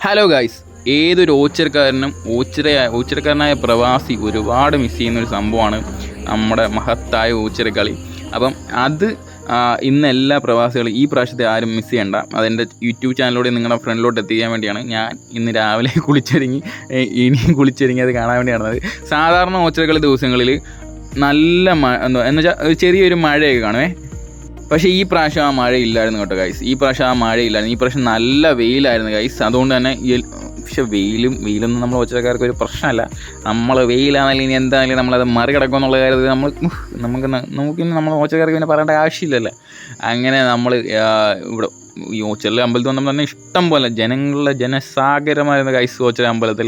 Hello guys, ഏതൊരു ഓച്ചിറക്കാരനായ പ്രവാസി ഒരുപാട് മിസ് ചെയ്യുന്നൊരു സംഭവമാണ് നമ്മുടെ മഹത്തായ ഓച്ചിറക്കളി. അപ്പം അത് ഇന്ന് എല്ലാ പ്രവാസികളും ഈ പ്രാവശ്യത്തെ ആരും മിസ് ചെയ്യണ്ട. അതെൻ്റെ യൂട്യൂബ് ചാനലിലൂടെ നിങ്ങളുടെ ഫ്രണ്ടിലോട്ട് എത്തിക്കാൻ വേണ്ടിയാണ് ഞാൻ ഇന്ന് രാവിലെ ഇനിയും കുളിച്ചൊരുങ്ങി അത് കാണാൻ വേണ്ടിയാണത്. സാധാരണ ഓച്ചിറക്കളി ദിവസങ്ങളിൽ നല്ല എന്ന് വെച്ചാൽ ചെറിയൊരു മഴയൊക്കെ കാണുമേ. പക്ഷേ ഈ പ്രാവശ്യം ആ മഴയില്ലായിരുന്നു കേട്ടോ ഗൈസ്. ഈ പ്രാവശ്യം നല്ല വെയിലായിരുന്നു ഗൈസ്. അതുകൊണ്ട് തന്നെ പക്ഷെ വെയിലൊന്നും നമ്മൾ ഒച്ചക്കാർക്ക് ഒരു പ്രശ്നമല്ല. നമ്മൾ വെയിലാണെങ്കിലും ഇനി എന്താണെങ്കിലും നമ്മളത് മറികടക്കും എന്നുള്ള കാര്യത്തിൽ നമുക്കിന്ന് നമ്മൾ ഓച്ചക്കാർക്ക് പിന്നെ പറയേണ്ട ആവശ്യമില്ലല്ലോ. അങ്ങനെ നമ്മൾ ഇവിടെ ഈ ഓച്ചിറ അമ്പലത്തിൽ വന്നപ്പോൾ തന്നെ ഇഷ്ടം പോലെ ജനസാഗരമായിരുന്ന ഗൈസ് ഓച്ചിറ അമ്പലത്തിൽ.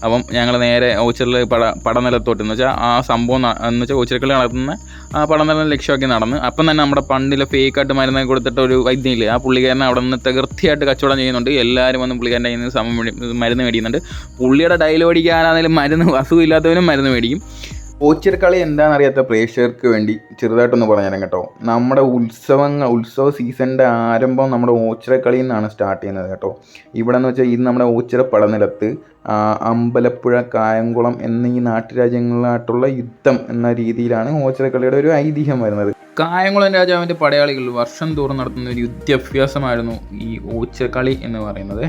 അപ്പം ഞങ്ങൾ നേരെ ഓച്ചിറ പടനിലത്തോട്ട് എന്ന് വെച്ചാൽ ആ സംഭവം എന്ന് വെച്ചാൽ ഓച്ചിറക്കളി നടത്തുന്ന ആ പടനിലം ലക്ഷ്യമാക്കി നടന്ന്. അപ്പം തന്നെ നമ്മുടെ പണ്ടിലെ ഫേക്കായിട്ട് മരുന്ന് കൊടുത്തിട്ട് ഒരു വൈദ്യനില്ലേ, ആ പുള്ളിക്കാരനെ അവിടെ നിന്ന് തകൃതിയായിട്ട് കച്ചവടം ചെയ്യുന്നുണ്ട്. എല്ലാവരും വന്ന് പുള്ളിക്കാരൻ്റെ കയ്യിൽ നിന്ന് മരുന്ന് മേടിക്കുന്നുണ്ട്. പുള്ളിയുടെ ഡയലോഗ് അടിക്കാനാണെങ്കിലും അസുഖമില്ലാത്തവനും മരുന്ന് മേടിക്കും. ഓച്ചിറക്കളി എന്താണെന്നറിയാത്ത പ്രേക്ഷകർക്ക് വേണ്ടി ചെറുതായിട്ടൊന്ന് പറഞ്ഞുതരാം കേട്ടോ. നമ്മുടെ ഉത്സവ സീസണിൻ്റെ ആരംഭം നമ്മുടെ ഓച്ചിറക്കളിയിൽ നിന്നാണ് സ്റ്റാർട്ട് ചെയ്യുന്നത് കേട്ടോ. ഇവിടെ എന്ന് വെച്ചാൽ ഇത് നമ്മുടെ ഓച്ചിറ പടനിലത്ത് അമ്പലപ്പുഴ, കായംകുളം എന്നീ നാട്ടുരാജ്യങ്ങളിലായിട്ടുള്ള യുദ്ധം എന്ന രീതിയിലാണ് ഓച്ചിറക്കളിയുടെ ഒരു ഐതിഹ്യം വരുന്നത്. കായംകുളം രാജാവിൻ്റെ പടയാളികൾ വർഷം തോറും നടത്തുന്ന ഒരു യുദ്ധാഭ്യാസമായിരുന്നു ഈ ഓച്ചിറക്കളി എന്ന് പറയുന്നത്.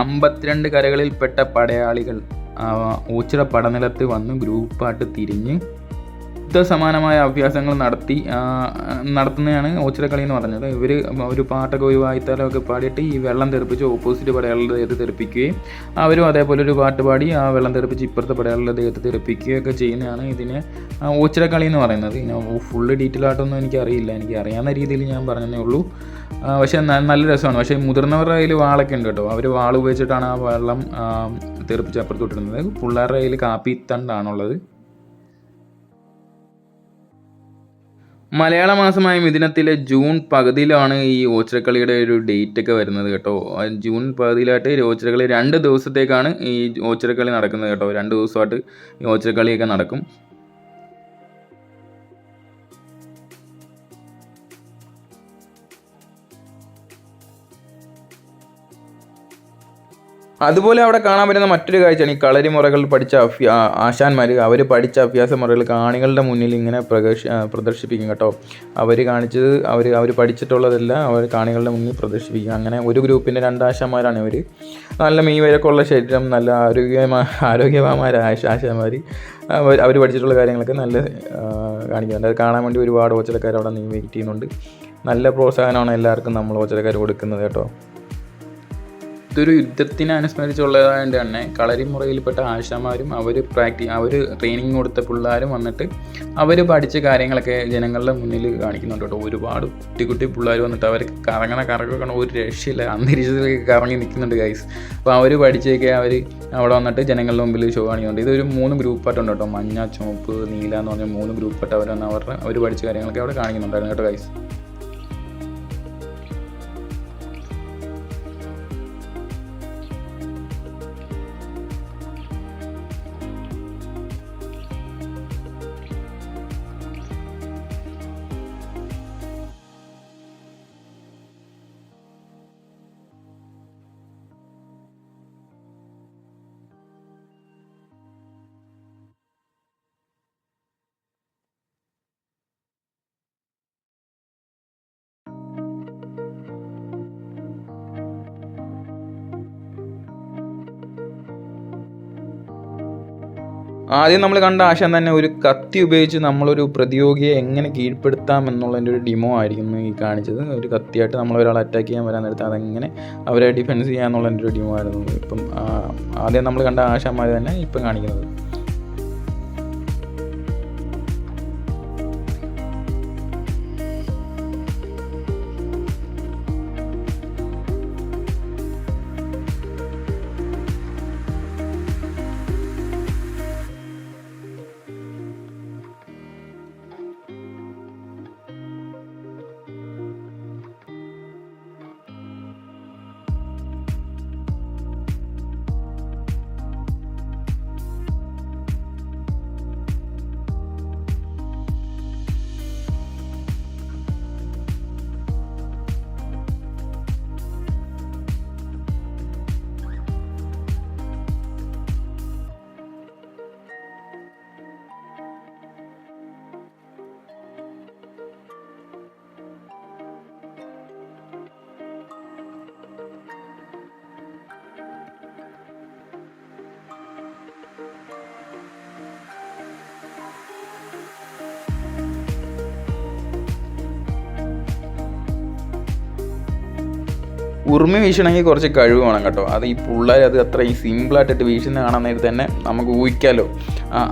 52 കരകളിൽപ്പെട്ട പടയാളികൾ ഓച്ചിറ പടനിലത്ത് വന്ന് ഗ്രൂപ്പായിട്ട് തിരിഞ്ഞ് യുദ്ധസമാനമായ അഭ്യാസങ്ങൾ നടത്തുന്നതാണ് ഓച്ചിറക്കളി എന്ന് പറഞ്ഞത്. ഇവർ ഒരു പാട്ടൊക്കെ ഒരു വായ്ത്താലമൊക്കെ പാടിയിട്ട് ഈ വെള്ളം തെറിപ്പിച്ച് ഓപ്പോസിറ്റ് പടയാളുടെ ദേഹത്ത് തെറിപ്പിക്കുകയും അവരും അതേപോലെ ഒരു പാട്ട് പാടി ആ വെള്ളം തെറിപ്പിച്ച് ഇപ്പുറത്തെ പടയാളുടെ ദേഹത്ത് തെറിപ്പിക്കുകയൊക്കെ ചെയ്യുന്നതാണ് ഇതിനെ ഓച്ചിറക്കളി എന്ന് പറയുന്നത്. പിന്നെ ഫുള്ള് ഡീറ്റെയിൽ ആയിട്ടൊന്നും എനിക്കറിയില്ല, എനിക്ക് അറിയാവുന്ന രീതിയിൽ ഞാൻ പറഞ്ഞതേ ഉള്ളൂ. പക്ഷേ നല്ല രസമാണ്. പക്ഷേ മുതിർന്നവരുടെ കയ്യിൽ വാളൊക്കെ ഉണ്ട് കേട്ടോ. അവർ വാൾ ഉപയോഗിച്ചിട്ടാണ് ആ വെള്ളം തെറിപ്പിച്ച് അപ്പുറത്തോട്ടിരുന്നത്. പിള്ളേരുടെ കയ്യിൽ കാപ്പിത്തണ്ടാണുള്ളത്. മലയാള മാസമായ മിഥുനത്തിലെ ജൂൺ പകുതിയിലാണ് ഈ ഓച്ചിറക്കളിയുടെ ഒരു ഡേറ്റ് ഒക്കെ വരുന്നത് കേട്ടോ. ജൂൺ പകുതിയിലായിട്ട് ഓച്ചിറക്കളി 2 ദിവസത്തേക്കാണ് ഈ ഓച്ചിറക്കളി നടക്കുന്നത് കേട്ടോ. 2 ദിവസമായിട്ട് ഈ ഓച്ചിറക്കളിയൊക്കെ നടക്കും. അതുപോലെ അവിടെ കാണാൻ പറ്റുന്ന മറ്റൊരു കാഴ്ചയാണ് ഈ കളരിമുറകൾ പഠിച്ച ആശാന്മാർ. അവർ പഠിച്ച അഭ്യാസ മുറകൾ കാണികളുടെ മുന്നിൽ ഇങ്ങനെ പ്രദർശിപ്പിക്കും കേട്ടോ. അവർ പഠിച്ചിട്ടുള്ളതെല്ലാം അവർ കാണികളുടെ മുന്നിൽ പ്രദർശിപ്പിക്കും. അങ്ങനെ ഒരു ഗ്രൂപ്പിൻ്റെ 2 ആശാന്മാരാണ് ഇവർ. നല്ല മീവരക്കുള്ള ശരീരം, നല്ല ആരോഗ്യവാന്മാരായ ആശാന്മാർ. അവർ പഠിച്ചിട്ടുള്ള കാര്യങ്ങളൊക്കെ നല്ല കാണിക്കുന്നുണ്ട്. അത് കാണാൻ വേണ്ടി ഒരുപാട് ഓച്ചിറക്കാർ അവിടെ നിന്ന് വെയിറ്റ് ചെയ്യുന്നുണ്ട്. നല്ല പ്രോത്സാഹനമാണ് എല്ലാവർക്കും നമ്മൾ ഓച്ചിറക്കാർ കൊടുക്കുന്നത് കേട്ടോ. ഇതൊരു യുദ്ധത്തിനെ അനുസ്മരിച്ചുള്ളതായതുകൊണ്ട് തന്നെ കളരിമുറയിൽപ്പെട്ട ആശാന്മാരും അവർ ട്രെയിനിങ് കൊടുത്ത പിള്ളേരും വന്നിട്ട് അവർ പഠിച്ച കാര്യങ്ങളൊക്കെ ജനങ്ങളുടെ മുന്നിൽ കാണിക്കുന്നുണ്ട് കേട്ടോ. ഒരുപാട് കുട്ടി പിള്ളേർ വന്നിട്ട് അവർ കറക്കൊക്കെ ഒരു രക്ഷയില്ല, അന്തരീക്ഷത്തിലേക്ക് കറങ്ങി നിൽക്കുന്നുണ്ട് ഗൈസ്. അപ്പോൾ അവർ പഠിച്ചൊക്കെ അവിടെ വന്നിട്ട് ജനങ്ങളുടെ മുമ്പിൽ ഷോ കാണിക്കുന്നുണ്ട്. ഇതൊരു 3 ഗ്രൂപ്പായിട്ടുണ്ട് കേട്ടോ. മഞ്ഞ, ചുവപ്പ്, നീല എന്ന് പറഞ്ഞ 3 ഗ്രൂപ്പായിട്ട് അവർ പഠിച്ച കാര്യങ്ങളൊക്കെ അവിടെ കാണിക്കുന്നുണ്ടായിരുന്നു കേട്ടോ ഗൈസ്. ആദ്യം നമ്മൾ കണ്ട ആശാൻ തന്നെ ഒരു കത്തി ഉപയോഗിച്ച് നമ്മളൊരു പ്രതിയോഗിയെ എങ്ങനെ കീഴ്പ്പെടുത്താം എന്നുള്ളതിൻ്റെ ഒരു ഡിമോ ആയിരിക്കുന്നു ഈ കാണിച്ചത്. ഒരു കത്തിയായിട്ട് നമ്മൾ ഒരാളെ അറ്റാക്ക് ചെയ്യാൻ വരാൻ നേരത്ത് അതെങ്ങനെ അവരെ ഡിഫെൻസ് ചെയ്യാന്നുള്ളതിൻ്റെ ഒരു ഡിമോ ആയിരുന്നു ഇപ്പം ആദ്യം നമ്മൾ കണ്ട ആശാന്മാർ തന്നെ ഇപ്പം കാണിക്കുന്നത്. ഉറുമി വീശണമെങ്കിൽ കുറച്ച് കഴിവ് വേണം കേട്ടോ. അത് ഈ പിള്ളേർ അത് അത്ര ഈ സിമ്പിളായിട്ടിട്ട് വീശുന്ന കാണാൻ നേരത്ത് തന്നെ നമുക്ക് ഊഹിക്കാമല്ലോ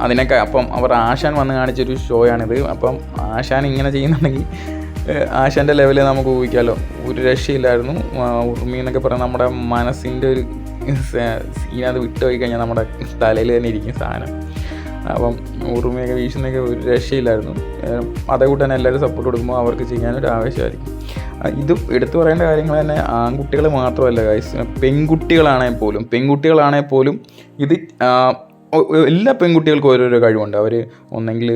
അതിനൊക്കെ. അപ്പം അവർ ആശാൻ വന്ന് കാണിച്ചൊരു ഷോയാണിത്. അപ്പം ആശാൻ ഇങ്ങനെ ചെയ്യുന്നുണ്ടെങ്കിൽ ആശാൻ്റെ ലെവലിൽ നമുക്ക് ഊഹിക്കാമല്ലോ. ഒരു രക്ഷയില്ലായിരുന്നു. ഉറുമി എന്നൊക്കെ പറഞ്ഞാൽ നമ്മുടെ മനസ്സിൻ്റെ ഒരു സീനത് വിട്ട് പോയി കഴിഞ്ഞാൽ നമ്മുടെ തലയിൽ തന്നെ ഇരിക്കും സാധനം. അപ്പം ഉറുമിയൊക്കെ വീശുന്നൊക്കെ ഒരു രക്ഷയില്ലായിരുന്നു. അതേകൂട്ട് തന്നെ എല്ലാവരും സപ്പോർട്ട് കൊടുക്കുമ്പോൾ അവർക്ക് ചെയ്യാനൊരു ആവശ്യമായിരിക്കും. ഇത് എടുത്തു പറയേണ്ട കാര്യങ്ങൾ തന്നെ ആൺകുട്ടികൾ മാത്രമല്ല ഗൈസ്, പെൺകുട്ടികളാണെങ്കിൽ പോലും ഇത് എല്ലാ പെൺകുട്ടികൾക്കും ഓരോരോ കഴിവുണ്ട്. അവർ ഒന്നെങ്കിൽ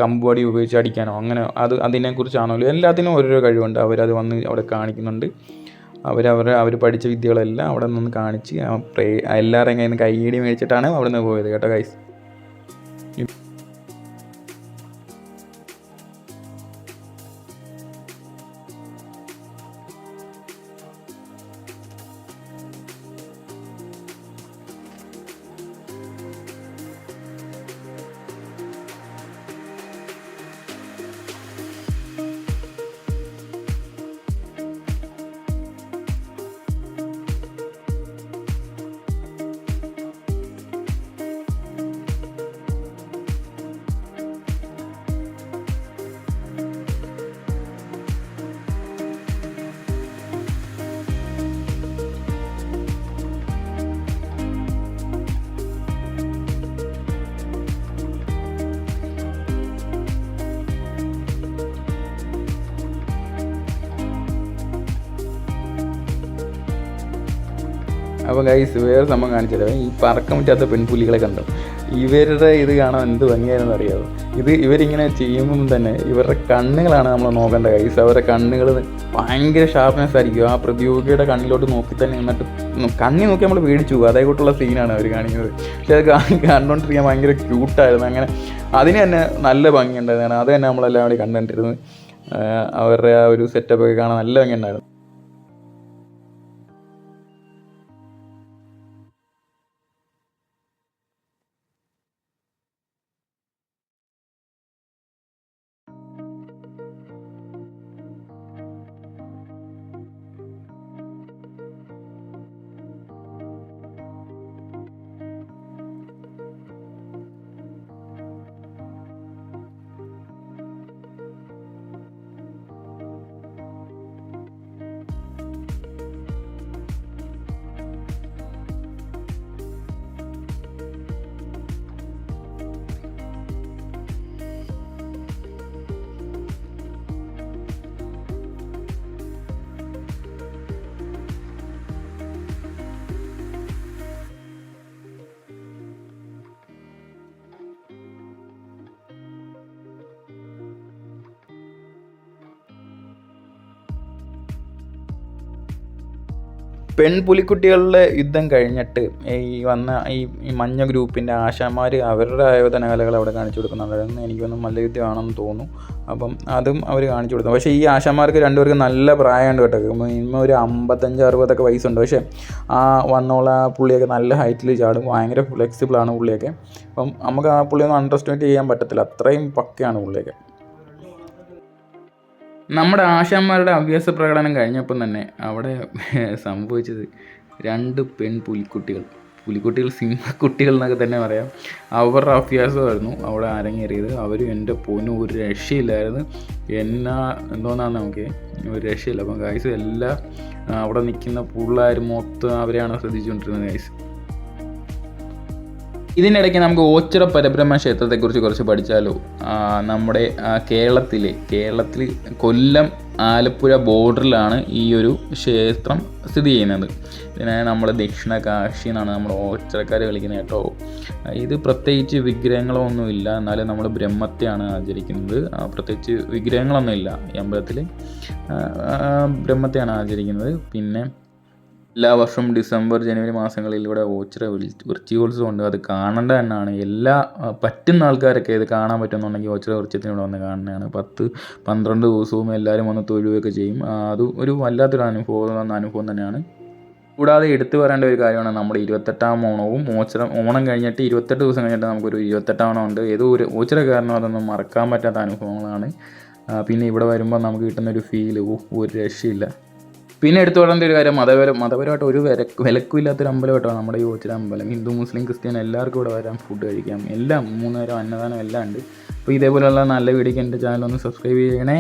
കമ്പുവടി ഉപയോഗിച്ച് അടിക്കാനോ അങ്ങനെ അതിനെക്കുറിച്ചാണല്ലോ, എല്ലാത്തിനും ഓരോരോ കഴിവുണ്ട്. അവരത് വന്ന് അവിടെ കാണിക്കുന്നുണ്ട്. അവർ പഠിച്ച വിദ്യകളെല്ലാം അവിടെ നിന്ന് കാണിച്ച് എല്ലാവരുടെയും കയ്യിൽ നിന്ന് കൈയടി മേടിച്ചിട്ടാണ് അവിടെ നിന്ന് പോയത് കേട്ടോ ഗൈസ്. അപ്പോൾ ഗൈസ് വേറെ സംഭവം കാണിച്ചത് ഈ പറക്കാൻ പറ്റാത്ത പെൺപുലികളെ കണ്ടോ. ഇവരുടെ ഇത് കാണാൻ എന്ത് ഭംഗിയായിരുന്നു അറിയാമോ. ഇവരിങ്ങനെ ചെയ്യുമ്പം തന്നെ ഇവരുടെ കണ്ണുകളാണ് നമ്മൾ നോക്കേണ്ട ഗൈസ്. അവരുടെ കണ്ണുകൾ ഭയങ്കര ഷാർപ്നെസ് ആയിരിക്കും. ആ പ്രതിയോഗിയുടെ കണ്ണിലോട്ട് നോക്കി തന്നെ നിന്നിട്ട് കണ്ണി നോക്കി നമ്മൾ പേടിച്ചു പോകും. അതേകൂട്ടുള്ള സീനാണ് അവർ കാണിക്കുന്നത്. പക്ഷെ അത് കണ്ടുകൊണ്ടിരിക്കാൻ ഭയങ്കര ക്യൂട്ടായിരുന്നു. അങ്ങനെ അതിന് തന്നെ നല്ല ഭംഗിയുണ്ടായിരുന്നു. അത് തന്നെ നമ്മളെല്ലാം കൂടി കണ്ടുകൊണ്ടിരുന്നത്. അവരുടെ ആ ഒരു സെറ്റപ്പൊക്കെ കാണാൻ നല്ല ഭംഗിയുണ്ടായിരുന്നു. പെൺപുലിക്കുട്ടികളുടെ യുദ്ധം കഴിഞ്ഞിട്ട് ഈ മഞ്ഞ ഗ്രൂപ്പിൻ്റെ ആശാന്മാർ അവരുടെ ആയോധന കലകൾ അവിടെ കാണിച്ചു കൊടുക്കുന്നുണ്ടായിരുന്നു. എനിക്കൊന്നും മല്ലയുദ്ധമാണെന്ന് തോന്നുന്നു. അപ്പം അതും അവർ കാണിച്ചു കൊടുത്തു. പക്ഷേ ഈ ആശാന്മാർക്ക് രണ്ടുപേർക്ക് നല്ല പ്രായമുണ്ട് കേട്ടോ. ഇന്ന് ഒരു 55-60 വയസ്സുണ്ട്. പക്ഷേ ആ വന്നോള പുള്ളിയൊക്കെ നല്ല ഹൈറ്റിൽ ചാടും. ഭയങ്കര ഫ്ലെക്സിബിളാണ് പുള്ളിയൊക്കെ. അപ്പം നമുക്ക് ആ പുള്ളിയൊന്നും അണ്ടർ എസ്റ്റിമേറ്റ് ചെയ്യാൻ പറ്റത്തില്ല. അത്രയും പക്കയാണ് പുള്ളിയൊക്കെ. നമ്മുടെ ആശാന്മാരുടെ അഭ്യാസ പ്രകടനം കഴിഞ്ഞപ്പം തന്നെ അവിടെ സംഭവിച്ചത് 2 പുലിക്കുട്ടികൾ സിംഹക്കുട്ടികൾ എന്നൊക്കെ തന്നെ പറയാം. അവരുടെ അഭ്യാസമായിരുന്നു അവിടെ അരങ്ങേറിയത്. അവരും എൻ്റെ പൊന്നും ഒരു രക്ഷയില്ലായിരുന്നു. എന്തോന്നാണ് നമുക്ക് ഒരു രക്ഷയില്ല. അപ്പം ഗൈസ് എല്ലാ അവിടെ നിൽക്കുന്ന പിള്ളേർ മൊത്തം അവരെയാണ് ശ്രദ്ധിച്ചുകൊണ്ടിരുന്നത് ഗൈസ്. ഇതിനിടയ്ക്ക് നമുക്ക് ഓച്ചിറ പരബ്രഹ്മ ക്ഷേത്രത്തെക്കുറിച്ച് കുറച്ച് പഠിച്ചാലോ. നമ്മുടെ കേരളത്തിൽ കൊല്ലം ആലപ്പുഴ ബോർഡറിലാണ് ഈ ഒരു ക്ഷേത്രം സ്ഥിതി ചെയ്യുന്നത്. ഇതിനെ നമ്മൾ ദക്ഷിണ കാശി എന്നാണ് നമ്മൾ ഓച്ചിറക്കാർ കളിക്കുന്നത് കേട്ടോ. ഇത് പ്രത്യേകിച്ച് വിഗ്രഹങ്ങളൊന്നുമില്ല, എന്നാലും നമ്മൾ ബ്രഹ്മത്തെയാണ് ആചരിക്കുന്നത്. പ്രത്യേകിച്ച് വിഗ്രഹങ്ങളൊന്നുമില്ല ഈ അമ്പലത്തിൽ, ബ്രഹ്മത്തെയാണ് ആചരിക്കുന്നത്. പിന്നെ എല്ലാ വർഷവും ഡിസംബർ ജനുവരി മാസങ്ങളിൽ ഇവിടെ ഓച്ചിറ വൃശ്ചികോത്സവമുണ്ട്. അത് കാണേണ്ട തന്നെയാണ്. പറ്റുന്ന ആൾക്കാരൊക്കെ ഇത് കാണാൻ പറ്റുന്നുണ്ടെങ്കിൽ ഓച്ചിറ വൃശ്ചത്തിന് ഇവിടെ വന്ന് കാണുന്നതാണ്. 10-12 ദിവസവും എല്ലാവരും വന്ന് തൊഴുകയൊക്കെ ചെയ്യും. അത് ഒരു വല്ലാത്തൊരു അനുഭവം തന്നെയാണ്. കൂടാതെ എടുത്തു പറയേണ്ട ഒരു കാര്യമാണ് നമ്മുടെ 28ാം ഓണവും. ഓണം കഴിഞ്ഞിട്ട് 28 ദിവസം കഴിഞ്ഞിട്ട് നമുക്കൊരു 28ാം ഓണമുണ്ട്. ഏതൊരു ഓച്ചിറക്കാരനും അതൊന്നും മറക്കാൻ പറ്റാത്ത അനുഭവങ്ങളാണ്. പിന്നെ ഇവിടെ വരുമ്പോൾ നമുക്ക് കിട്ടുന്നൊരു ഫീല് ഒരു രക്ഷയില്ല. പിന്നെ എടുത്തു പറയേണ്ട ഒരു കാര്യം, മതപരമായിട്ട് ഒരു വിലക്കുമില്ലാത്തൊരു അമ്പലമായിട്ടാണ് നമ്മുടെ ഈ ഓച്ചിറ അമ്പലം. ഹിന്ദു മുസ്ലിം ക്രിസ്ത്യൻ എല്ലാവർക്കും ഇവിടെ വരാം, ഫുഡ് കഴിക്കാം, എല്ലാം 3 നേരം അന്നദാനം എല്ലാം ഉണ്ട്. അപ്പോൾ ഇതേപോലെയുള്ള നല്ല വീഡിയോക്ക് എൻ്റെ ചാനൽ ഒന്ന് സബ്സ്ക്രൈബ് ചെയ്യണേ.